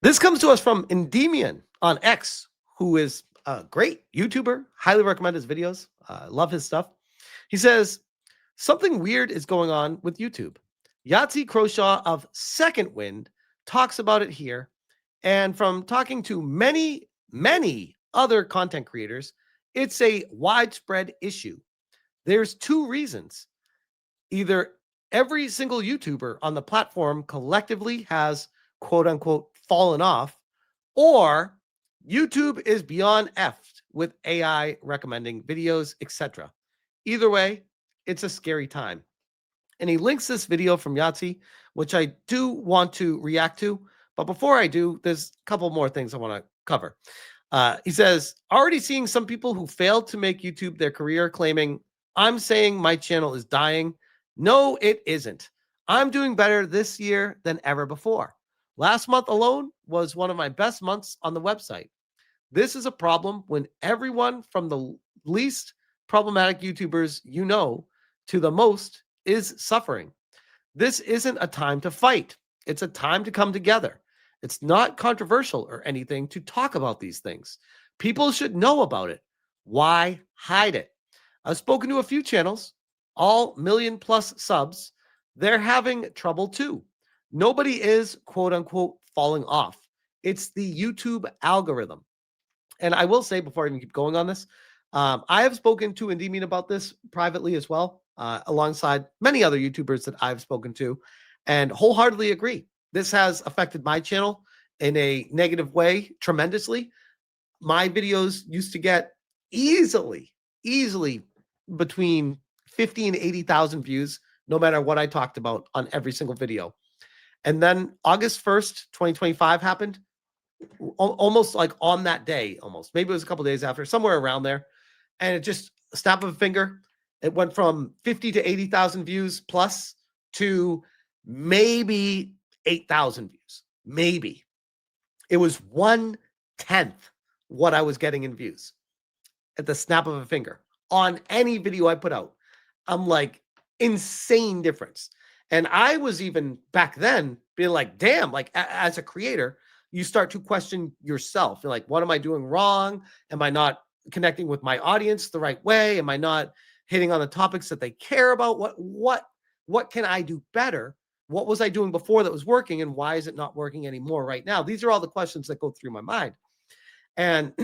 This comes to us from Endymion on X, who is a great YouTuber. Highly recommend his videos. Love his stuff. He says, something weird is going on with YouTube. Yahtzee Crowshaw of Second Wind talks about it here. And from talking to many other content creators, it's a widespread issue. There's two reasons. Either every single YouTuber on the platform collectively has quote unquote fallen off, or YouTube is beyond effed with AI recommending videos, etc. Either way, it's a scary time. And he links this video from Yahtzee, which I do want to react to. But before I do, there's a couple more things I want to cover. He says, already seeing some people who failed to make YouTube their career claiming, I'm saying my channel is dying. No, it isn't. I'm doing better this year than ever before. Last month alone was one of my best months on the website. This is a problem when everyone from the least problematic YouTubers you know to the most is suffering. This isn't a time to fight. It's a time to come together. It's not controversial or anything to talk about these things. People should know about it. Why hide it? I've spoken to a few channels, all million plus subs. They're having trouble too. Nobody is quote unquote falling off. It's the YouTube algorithm. And I will say before I even keep going on this, I have spoken to Endymion about this privately as well, alongside many other YouTubers that I've spoken to, and wholeheartedly agree. This has affected my channel in a negative way tremendously. My videos used to get easily between 50 and 80,000 views, no matter what I talked about on every single video. And then August 1st, 2025 happened almost like on that day, almost. Maybe it was a couple days after, somewhere around there. And it just, a snap of a finger, it went from 50 to 80,000 views plus to maybe 8,000 views. Maybe. It was 1/10 what I was getting in views at the snap of a finger on any video I put out. I'm like, insane difference. And I was even back then being like, damn, like as a creator, you start to question yourself. You're like, what am I doing wrong? Am I not connecting with my audience the right way? Am I not hitting on the topics that they care about? What can I do better? What was I doing before that was working, and why is it not working anymore right now? These are all the questions that go through my mind. And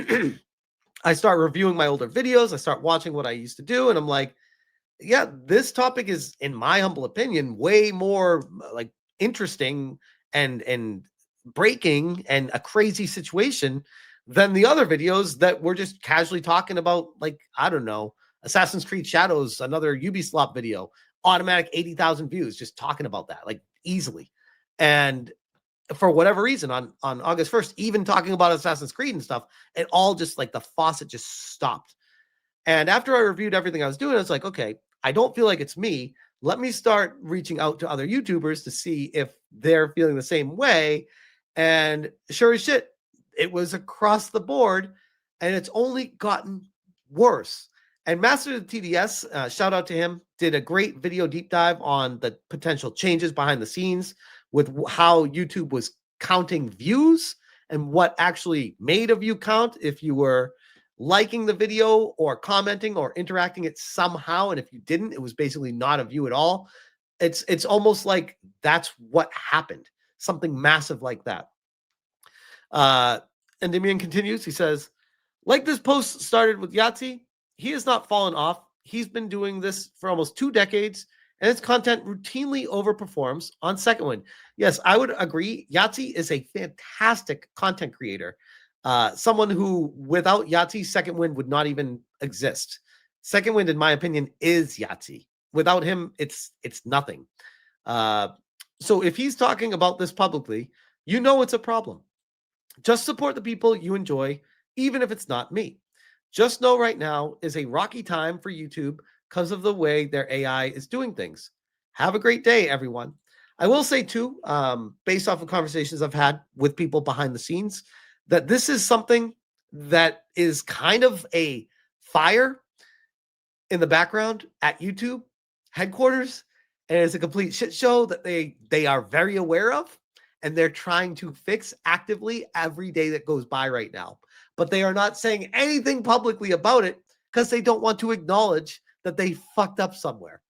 I start reviewing my older videos. I start watching what I used to do, and I'm like, yeah, this topic is, in my humble opinion, way more like interesting and breaking and a crazy situation than the other videos that we're just casually talking about. Like, I don't know, Assassin's Creed Shadows, another Ubisoft video, automatic 80,000 views, just talking about that like easily. And for whatever reason, on August 1st, even talking about Assassin's Creed and stuff, it all just like the faucet just stopped. And after I reviewed everything I was doing, I was like, okay, I don't feel like it's me. Let me start reaching out to other YouTubers to see if they're feeling the same way. And sure as shit, it was across the board, and it's only gotten worse. And Master of the TDS, shout out to him, did a great video deep dive on the potential changes behind the scenes with how YouTube was counting views and what actually made a view count if you were liking the video or commenting or interacting it somehow. And if you didn't, it was basically not a view at all. It's almost like that's what happened. Something massive like that. Endymion continues. He says, like this post started with Yahtzee, he has not fallen off. He's been doing this for almost 2 decades, and his content routinely overperforms on Second Wind. Yes, I would agree. Yahtzee is a fantastic content creator. Someone who, without Yahtzee, Second Wind would not even exist. Second Wind, in my opinion, is Yahtzee. Without him, it's nothing. So if he's talking about this publicly, you know it's a problem. Just support the people you enjoy, even if it's not me. Just know right now is a rocky time for YouTube because of the way their AI is doing things. Have a great day, everyone. I will say, too, based off of conversations I've had with people behind the scenes, that this is something that is kind of a fire in the background at YouTube headquarters, and it's a complete shit show that they are very aware of. and they're trying to fix actively every day that goes by right now. But they are not saying anything publicly about it because they don't want to acknowledge that they fucked up somewhere.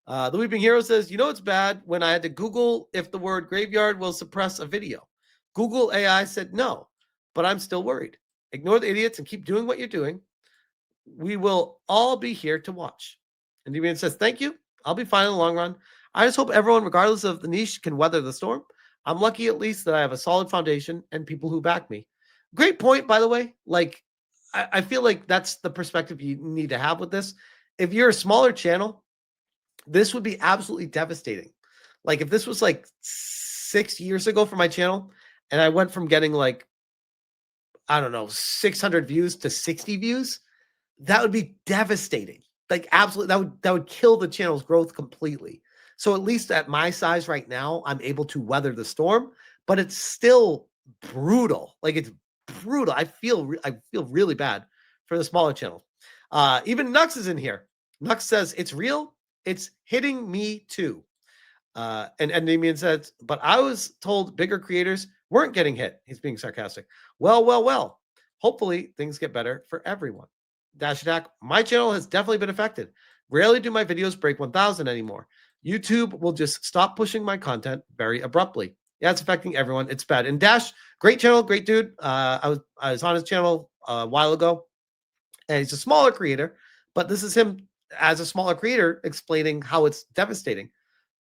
The Weeping Hero says, it's bad when I had to Google if the word graveyard will suppress a video. Google AI said no, but I'm still worried. Ignore the idiots and keep doing what you're doing. We will all be here to watch. And Endymion says, thank you. I'll be fine in the long run. I just hope everyone, regardless of the niche, can weather the storm. I'm lucky at least that I have a solid foundation and people who back me. Great point, by the way. Like, I feel like that's the perspective you need to have with this. If you're a smaller channel, this would be absolutely devastating. Like, if this was like 6 years ago for my channel, and I went from getting like, I don't know, 600 views to 60 views, that would be devastating. Like, absolutely, that would kill the channel's growth completely. So at least at my size right now, I'm able to weather the storm, but it's still brutal. Like, it's brutal. I feel really bad for the smaller channel. Even Nux is in here. Nux says, it's real. It's hitting me too. And Endymion says, but I was told bigger creators weren't getting hit. He's being sarcastic. Well. Hopefully things get better for everyone. Dash Attack, my channel has definitely been affected. Rarely do my videos break 1,000 anymore. YouTube will just stop pushing my content very abruptly. Yeah, it's affecting everyone. It's bad. And Dash, great channel, great dude. I was on his channel a while ago, and he's a smaller creator, but this is him as a smaller creator explaining how it's devastating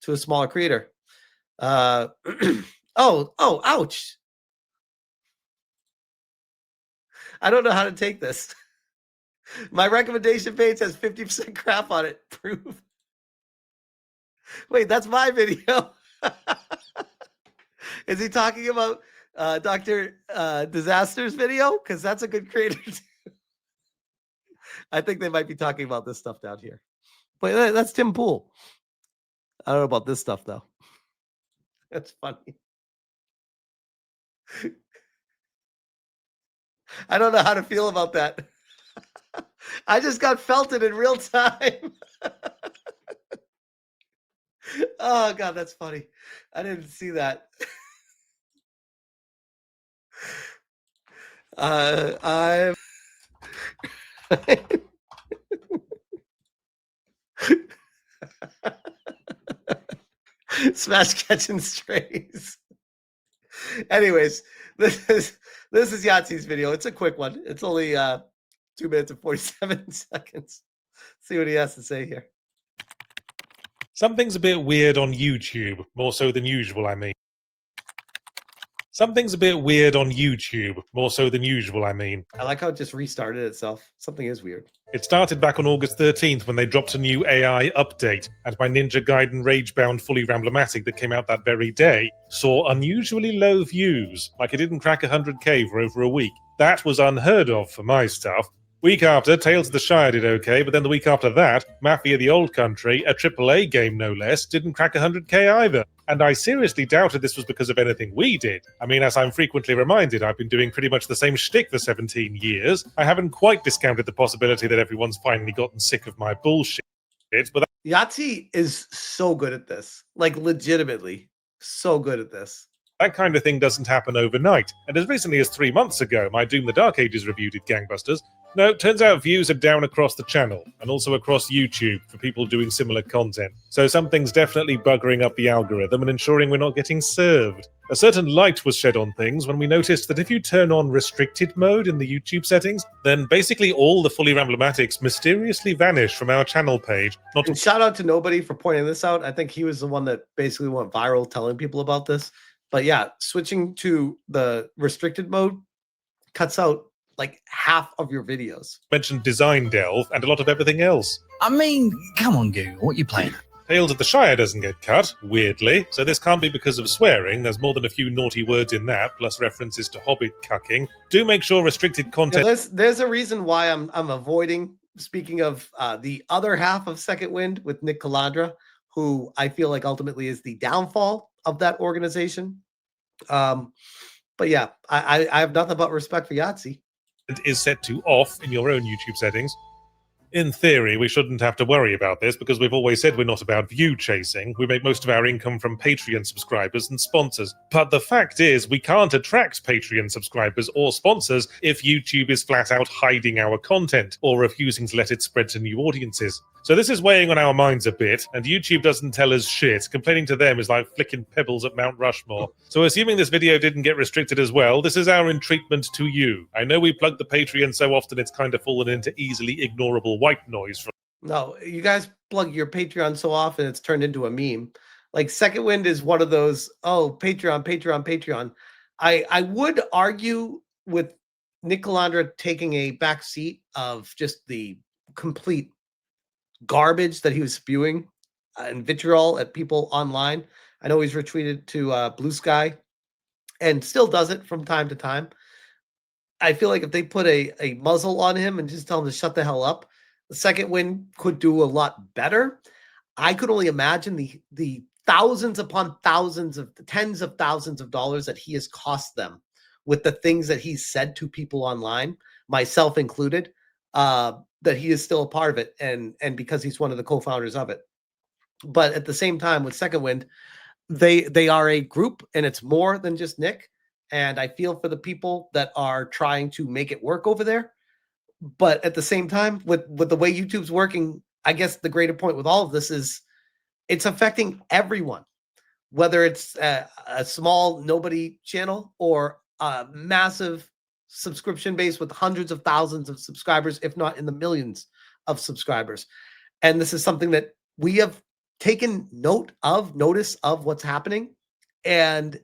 to a smaller creator. Ouch. I don't know how to take this. My recommendation page has 50% crap on it. Proof. Wait, that's my video. Is he talking about Dr. Disaster's video? Because that's a good creator too. I think they might be talking about this stuff down here. But that's Tim Pool. I don't know about this stuff, though. That's funny. I don't know how to feel about that. I just got felted in real time. Oh, God, that's funny. I didn't see that. I'm... Smash catching strays. Anyways, this is Yahtzee's video. It's a quick one. It's only 2 minutes and 47 seconds. See what he has to say here. Something's a bit weird on YouTube, more so than usual, I mean. Something's a bit weird on YouTube, more so than usual, I mean. I like how it just restarted itself. Something is weird. It started back on August 13th when they dropped a new AI update, and my Ninja Gaiden Ragebound Fully Ramblematic that came out that very day saw unusually low views, like it didn't crack 100k for over a week. That was unheard of for my stuff. Week after, Tales of the Shire did okay, but then the week after that, Mafia the Old Country, a AAA game no less, didn't crack 100k either. And I seriously doubted this was because of anything we did. I mean, as I'm frequently reminded, I've been doing pretty much the same shtick for 17 years. I haven't quite discounted the possibility that everyone's finally gotten sick of my bullshit, but Yahtzee is so good at this. Like, legitimately so good at this. That kind of thing doesn't happen overnight, and as recently as 3 months ago, my Doom the Dark Ages review did gangbusters. No, turns out views are down across the channel, and also across YouTube for people doing similar content. So something's definitely buggering up the algorithm and ensuring we're not getting served. A certain light was shed on things when we noticed that if you turn on restricted mode in the YouTube settings, then basically all the Fully Ramblematics mysteriously vanish from our channel page. And shout out to Nobody for pointing this out. I think he was the one that basically went viral telling people about this. But yeah, switching to the restricted mode cuts out like half of your videos. Mentioned Design Delve and a lot of everything else. I mean, come on, Google, what you playing? Tales of the Shire doesn't get cut, weirdly, so this can't be because of swearing. There's more than a few naughty words in that, plus references to Hobbit cucking. Do make sure restricted content... Yeah, there's a reason why I'm avoiding, speaking of the other half of Second Wind with Nick Calandra, who I feel like ultimately is the downfall of that organization. But yeah, I have nothing but respect for Yahtzee. Is set to off in your own YouTube settings. In theory, we shouldn't have to worry about this because we've always said we're not about view chasing. We make most of our income from Patreon subscribers and sponsors. But the fact is, we can't attract Patreon subscribers or sponsors if YouTube is flat out hiding our content or refusing to let it spread to new audiences. So this is weighing on our minds a bit, and YouTube doesn't tell us shit. Complaining to them is like flicking pebbles at Mount Rushmore. So assuming this video didn't get restricted as well, this is our entreatment to you. I know we plug the Patreon so often it's kind of fallen into easily ignorable white noise from... No, you guys plug your Patreon so often it's turned into a meme. Like Second Wind is one of those, oh, Patreon, Patreon, Patreon. I would argue with Nick Calandra taking a back seat of just the complete garbage that he was spewing and vitriol at people online. I know he's retweeted to Blue Sky and still does it from time to time. I feel like if they put a muzzle on him and just tell him to shut the hell up, the Second Wind could do a lot better. I could only imagine the thousands upon thousands of tens of thousands of dollars that he has cost them with the things that he's said to people online, myself included, that he is still a part of it, and because he's one of the co-founders of it. But at the same time, with Second Wind, they are a group, and it's more than just Nick. And I feel for the people that are trying to make it work over there. But at the same time, with the way YouTube's working, I guess the greater point with all of this is it's affecting everyone, whether it's a small nobody channel or a massive subscription base with hundreds of thousands of subscribers, if not in the millions of subscribers. And this is something that we have taken notice of what's happening. And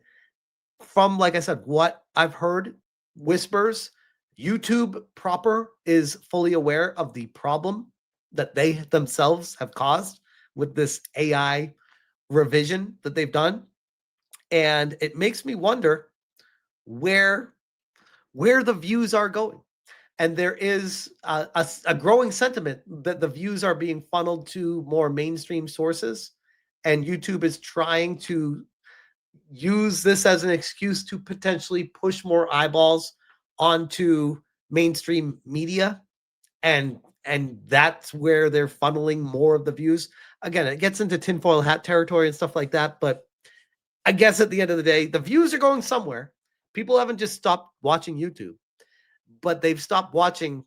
from, like I said, what I've heard, whispers, YouTube proper is fully aware of the problem that they themselves have caused with this AI revision that they've done. And it makes me wonder where the views are going. And there is a growing sentiment that the views are being funneled to more mainstream sources. And YouTube is trying to use this as an excuse to potentially push more eyeballs onto mainstream media. And that's where they're funneling more of the views. Again, it gets into tinfoil hat territory and stuff like that. But I guess at the end of the day, the views are going somewhere. People haven't just stopped watching YouTube, but they've stopped watching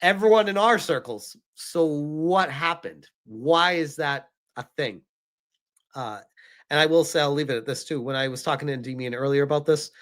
everyone in our circles. So what happened? Why is that a thing? And I will say, I'll leave it at this too. When I was talking to Endymion earlier about this,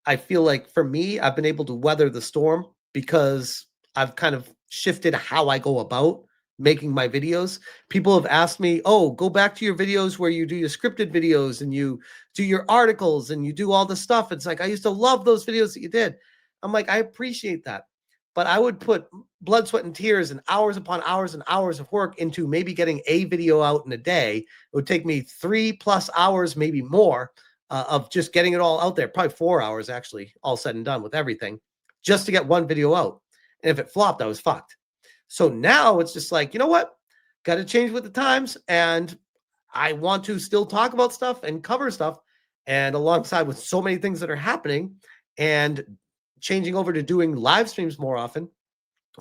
I feel like for me, I've been able to weather the storm because I've kind of shifted how I go about making my videos. People have asked me, oh, go back to your videos where you do your scripted videos and you do your articles and you do all the stuff. It's like, I used to love those videos that you did. I'm like, I appreciate that. But I would put blood, sweat, and tears and hours upon hours and hours of work into maybe getting a video out in a day. It would take me 3+ hours, maybe more, of just getting it all out there. Probably 4 hours, actually, all said and done with everything, just to get one video out. And if it flopped, I was fucked. So now it's just like, you know what? Got to change with the times. And I want to still talk about stuff and cover stuff. And alongside with so many things that are happening and changing over to doing live streams more often,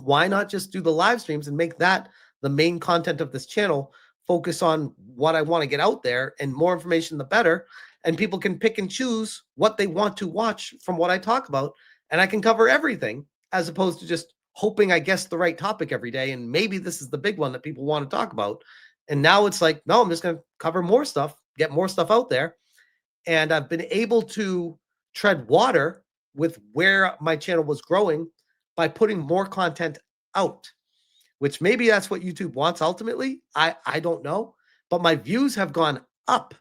why not just do the live streams and make that the main content of this channel? Focus on what I want to get out there, and more information, the better. And people can pick and choose what they want to watch from what I talk about. And I can cover everything as opposed to just hoping I guess the right topic every day. And maybe this is the big one that people want to talk about. And now it's like, no, I'm just going to cover more stuff, get more stuff out there. And I've been able to tread water with where my channel was growing by putting more content out, which maybe that's what YouTube wants ultimately. I don't know. But my views have gone up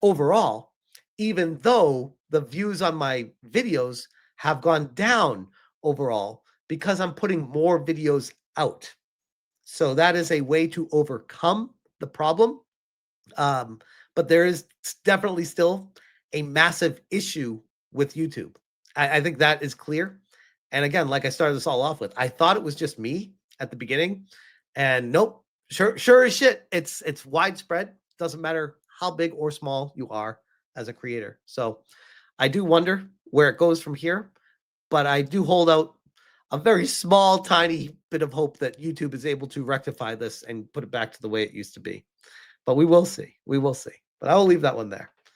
overall, even though the views on my videos have gone down overall, because I'm putting more videos out. So that is a way to overcome the problem. But there is definitely still a massive issue with YouTube. I think that is clear. And again, like I started this all off with, I thought it was just me at the beginning. And nope, sure as shit, it's widespread. Doesn't matter how big or small you are as a creator. So I do wonder where it goes from here. But I do hold out a very small, tiny bit of hope that YouTube is able to rectify this and put it back to the way it used to be. But we will see. We will see. But I will leave that one there.